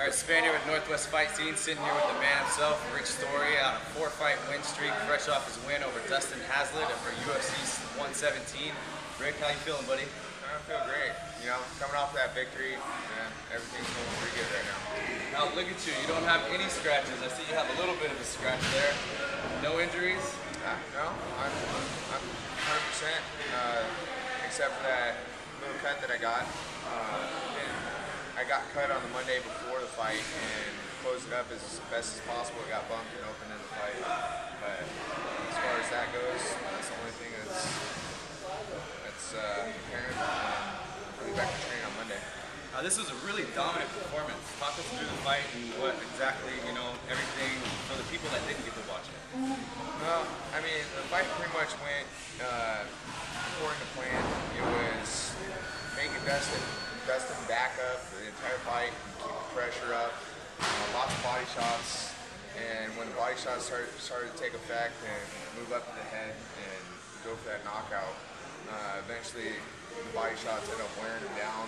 Alright, Spaniard with Northwest Fightscene, sitting here with the man himself, Rick Story, on a 4-fight win streak, fresh off his win over Dustin Hazelett for UFC 117. Rick, how you feeling, buddy? I feel great. You know, coming off that victory, everything's going pretty good right now. Now look at you, you don't have any scratches. I see you have a little bit of a scratch there. No injuries? No, I'm 100%, except for that little cut that I got. I got cut on the Monday before the fight and closed it up as best as possible. It got bumped and opened in the fight. But as far as that goes, that's the only thing that's apparent. I'll be back to training on Monday. This was a really dominant performance. Talk us through the fight and what exactly, everything for the people that didn't get to watch it. Well, I mean, the fight pretty much went according to plan. It was making Dustin back up for the entire fight and keep the pressure up. Lots of body shots, and when the body shots started to take effect and move up to the head and go for that knockout, eventually the body shots ended up wearing him down,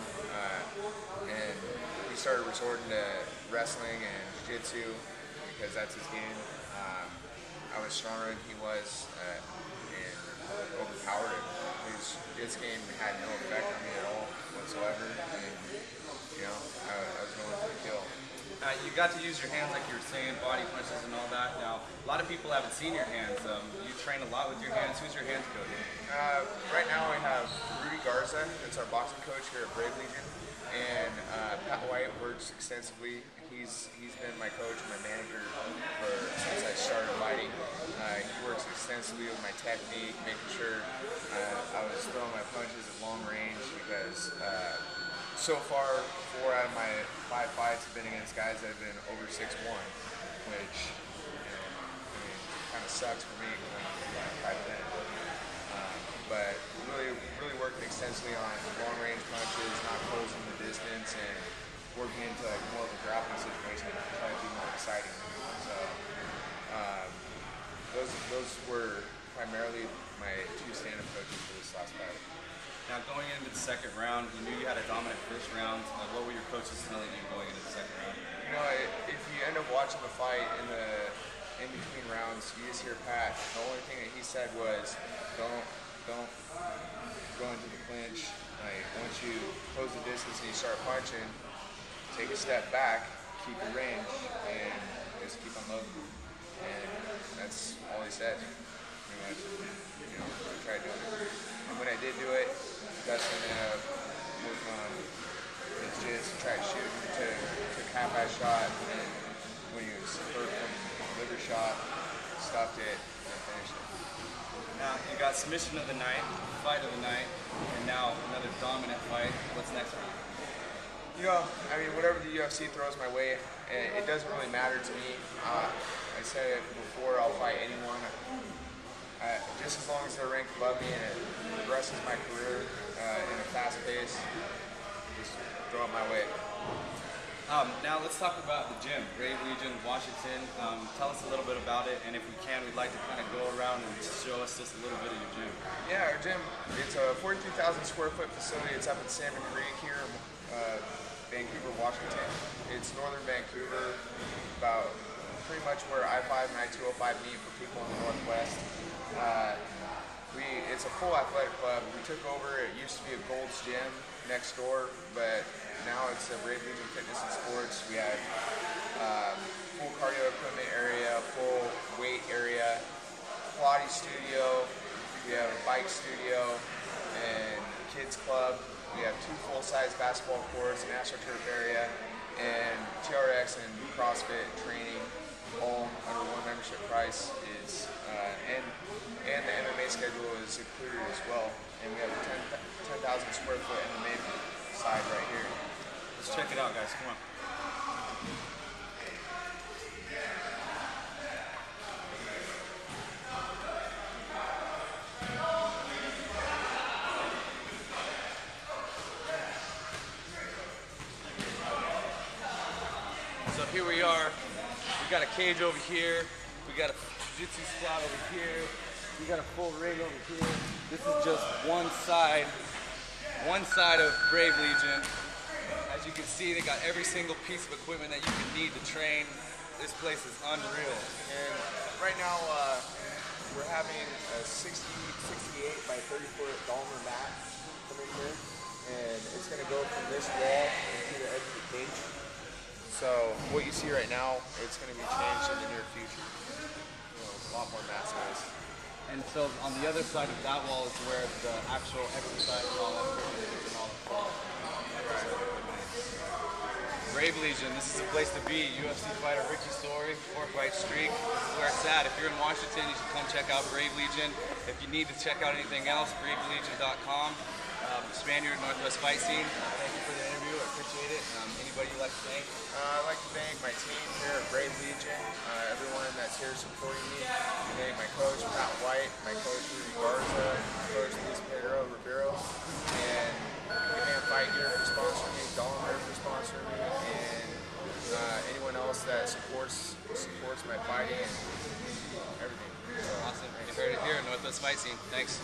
and he started resorting to wrestling and jiu-jitsu because that's his game. I was stronger than he was and overpowered him. His game had no effect on me at all whatsoever, and I was going for the kill. You got to use your hands like you were saying, body punches and all that. Now, a lot of people haven't seen your hands. You train a lot with your hands. Who's your hands coach? Right now I have Rudy Garza, that's our boxing coach here at Brave Legion, and Pat White works extensively. He's been my coach and my manager since I started fighting. He works extensively with my technique, making sure I was throwing my punches at long range because so far 4 out of my 5 fights have been against guys that have been over 6'1", which kind of sucks for me because I'm 5'10". But really working extensively on long range punches, not closing the distance, and working into more of a grappling situation to try to be more exciting. So those were primarily my 2 stand-up coaches for this last fight. Now going into the second round, you knew you had a dominant first round. What were your coaches telling you going into the second round? If you end up watching the fight in between rounds, you just hear Pat. The only thing that he said was, don't go into the clinch. Like, once you close the distance and you start punching, take a step back, keep your range, and just keep unloading. And that's all he said, pretty much. I tried doing it. And when I did do it, Dustin ended up working on his jiu-jitsu, tried shooting, took half-eye shot, and when he was hurt from liver shot, stopped it, and finished it. Now, you got submission of the night, fight of the night, and now another dominant fight. What's next for you? I mean, whatever the UFC throws my way, it doesn't really matter to me. I said it before, I'll fight anyone. Just as long as they're ranked above me and it progresses my career in a fast pace, just throw it my way. Now let's talk about the gym, Brave Legion, Washington. Tell us a little bit about it, and if we can, we'd like to kind of go around and show us just a little bit of your gym. Yeah, our gym, it's a 42,000 square foot facility. It's up in Salmon Creek here in Vancouver, Washington. It's northern Vancouver, about pretty much where I-5 and I-205 meet for people in the Northwest. It's a full athletic club. We took over, it used to be a Gold's Gym next door, but now it's a Brave Legion Fitness and Sports. We have full cardio equipment area, full weight area, Pilates studio, we have a bike studio, and kids club. We have 2 full-size basketball courts, an AstroTurf area, and TRX and CrossFit training, all under one membership price. And the MMA schedule is included as well. And we have a 10,000 square foot MMA side right here. Let's check it out, guys. Come on. So here we are. We got a cage over here. We got a jiu-jitsu spot over here. We got a full ring over here. This is just one side of Brave Legion. As you you can see, they got every single piece of equipment that you can need to train. This place is unreal. And right now, we're having a 68 by 30 foot Dalmer mat come in here, and it's going to go from this wall to the edge of the cage. So what you see right now, it's going to be changed in the near future. You know, a lot more mat space. And so on the other side of that wall is where the actual exercise and all that equipment is and all that. Brave Legion, this is a place to be. UFC Fighter Rick Story, 4-fight streak. This is where it's at. If you're in Washington, you should come check out Brave Legion. If you need to check out anything else, bravelegion.com. Spaniard, Northwest Fightscene. Thank you for the interview. I appreciate it. Anybody you'd like to thank? I'd like to thank my team here at Brave Legion, everyone that's here supporting me. I thank my coach, Pat White, my coach, Rudy Garza, my coach, Luis Pedro Ribeiro, and Japan Fight Gear for sponsoring me, Dollar for sponsoring me, and anyone else that supports my fighting and everything. So, awesome. You heard it here, Northwest Fight Scene. Thanks.